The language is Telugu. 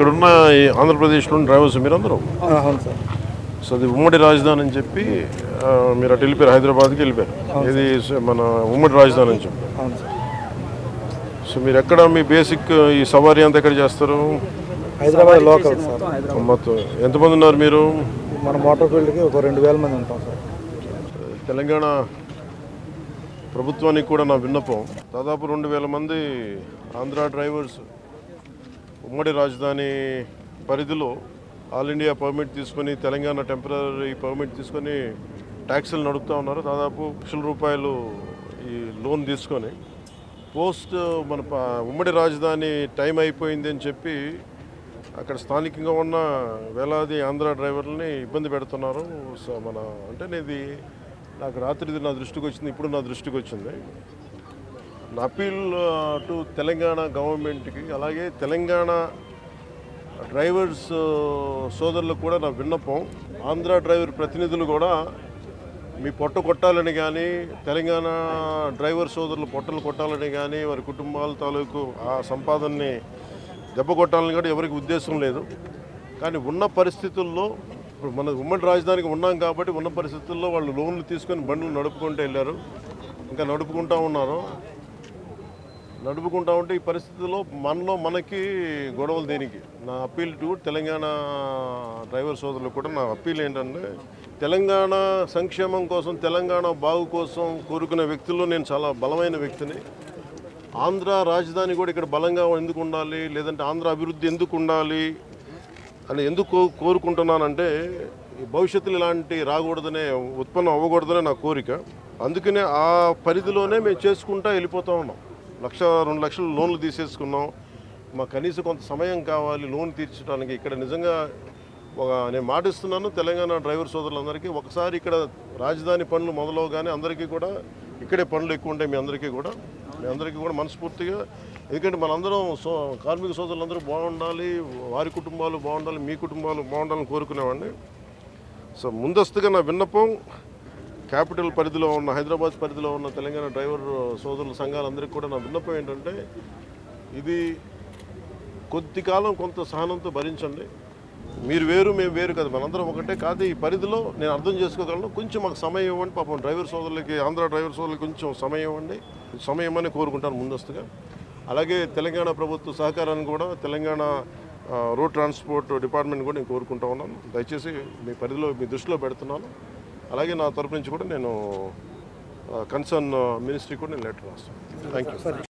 ఇక్కడున్న ఈ ఆంధ్రప్రదేశ్లోని డ్రైవర్స్ మీరందరూ అవును సార్. సో అది ఉమ్మడి రాజధాని అని చెప్పి మీరు అటు వెళ్ళిపోయారు, హైదరాబాద్కి వెళ్ళిపోయారు. ఇది మన ఉమ్మడి రాజధాని అని చెప్పి. అవును సార్. సో మీరు ఎక్కడ మీ బేసిక్ ఈ సవారీ అంతా ఎక్కడ చేస్తారు? Hyderabad local sir. మొత్తం ఎంతమంది ఉన్నారు మీరు? మన మోటార్ ఫీల్డ్కి ఒక 2000 మంది ఉంటాం సార్. తెలంగాణ ప్రభుత్వానికి కూడా నా విన్నపం, దాదాపు 2000 మంది ఆంధ్ర డ్రైవర్స్ ఉమ్మడి రాజధాని పరిధిలో ఆల్ ఇండియా పర్మిట్ తీసుకొని, తెలంగాణ టెంపరీ పర్మిట్ తీసుకొని ట్యాక్సీలు నడుపుతూ ఉన్నారు. దాదాపు ₹1,00,000 ఈ లోన్ తీసుకొని పోస్ట్ మన ఉమ్మడి రాజధాని టైం అయిపోయింది అని చెప్పి అక్కడ స్థానికంగా ఉన్న వేలాది ఆంధ్ర డ్రైవర్లని ఇబ్బంది పెడుతున్నారు. సో అంటే ఇది నాకు రాత్రి నా దృష్టికి వచ్చింది, ఇప్పుడు నా దృష్టికి వచ్చింది. నా అపీల్ టు తెలంగాణ గవర్నమెంట్కి, అలాగే తెలంగాణ డ్రైవర్స్ సోదరులకు కూడా నా విన్నపం, ఆంధ్ర డ్రైవర్ ప్రతినిధులు కూడా మీ పొట్ట కొట్టాలని కానీ, తెలంగాణ డ్రైవర్ సోదరులు పొట్టలు కొట్టాలని కానీ, వారి కుటుంబాల తాలూకు ఆ సంపాదనని దెబ్బ కొట్టాలని కూడా ఎవరికి ఉద్దేశం లేదు. కానీ ఉన్న పరిస్థితుల్లో ఇప్పుడు మన ఉమ్మడి రాజధానికి ఉన్నాం కాబట్టి ఉన్న పరిస్థితుల్లో వాళ్ళు లోన్లు తీసుకొని బండ్లు నడుపుకుంటూ వెళ్ళారు, ఇంకా నడుపుకుంటూ ఉన్నారు. నడుపుకుంటూ ఉంటే ఈ పరిస్థితుల్లో మనకి గొడవలు దేనికి? నా అప్పీల్ టు తెలంగాణ డ్రైవర్ సోదరులకు కూడా నా అప్పీల్ ఏంటంటే, తెలంగాణ సంక్షేమం కోసం, తెలంగాణ బాగు కోసం కోరుకునే వ్యక్తుల్లో నేను చాలా బలమైన వ్యక్తిని. ఆంధ్ర రాజధాని కూడా ఇక్కడ బలంగా ఎందుకు ఉండాలి, లేదంటే ఆంధ్ర అభివృద్ధి ఎందుకు ఉండాలి అని ఎందుకు కోరుకుంటున్నానంటే, భవిష్యత్తులో ఇలాంటి రాకూడదనే, ఉత్పన్నం అవ్వకూడదనే నా కోరిక. అందుకనే ఆ పరిధిలోనే మేము చేసుకుంటూ వెళ్ళిపోతూ ఉన్నాం. 1-2 లక్షలు లోన్లు తీసేసుకున్నాం. మాకు కనీసం కొంత సమయం కావాలి లోన్ తీర్చడానికి. ఇక్కడ నిజంగా నేను మాటిస్తున్నాను తెలంగాణ డ్రైవర్ సోదరులందరికీ, ఒకసారి ఇక్కడ రాజధాని పనులు మొదలవగానే అందరికీ కూడా ఇక్కడే పనులు ఎక్కువ ఉంటాయి. మీ అందరికీ కూడా మనస్ఫూర్తిగా, ఎందుకంటే మనందరం కార్మిక సోదరులందరూ బాగుండాలి, వారి కుటుంబాలు బాగుండాలి, మీ కుటుంబాలు బాగుండాలని కోరుకునేవాడిని. సో ముందస్తుగా నా విన్నపం, క్యాపిటల్ పరిధిలో ఉన్న, హైదరాబాద్ పరిధిలో ఉన్న తెలంగాణ డ్రైవర్ సోదరుల సంఘాలందరికీ కూడా నా విన్నపం ఏంటంటే, ఇది కొద్ది కాలం కొంత సహనంతో భరించండి. మీరు వేరు, మేము వేరు కదా, మనందరం ఒకటే కాదు. ఈ పరిధిలో నేను అర్థం చేసుకోగలను, కొంచెం మాకు సమయం ఇవ్వండి. పాపం డ్రైవర్ సోదరులకి, ఆంధ్ర డ్రైవర్ సోదరులకి కొంచెం సమయం ఇవ్వండి. సమయం అని కోరుకుంటాను ముందస్తుగా. అలాగే తెలంగాణ ప్రభుత్వ సహకారాన్ని కూడా, తెలంగాణ రోడ్ ట్రాన్స్పోర్ట్ డిపార్ట్మెంట్ కూడా నేను కోరుకుంటా ఉన్నాను. దయచేసి మీ పరిధిలో, మీ దృష్టిలో పెడుతున్నాను. అలాగే నా తరపు నుంచి కూడా నేను కన్సర్న్ మినిస్ట్రీ కూడా నేను లెటర్ రాస్తాను. Thank you.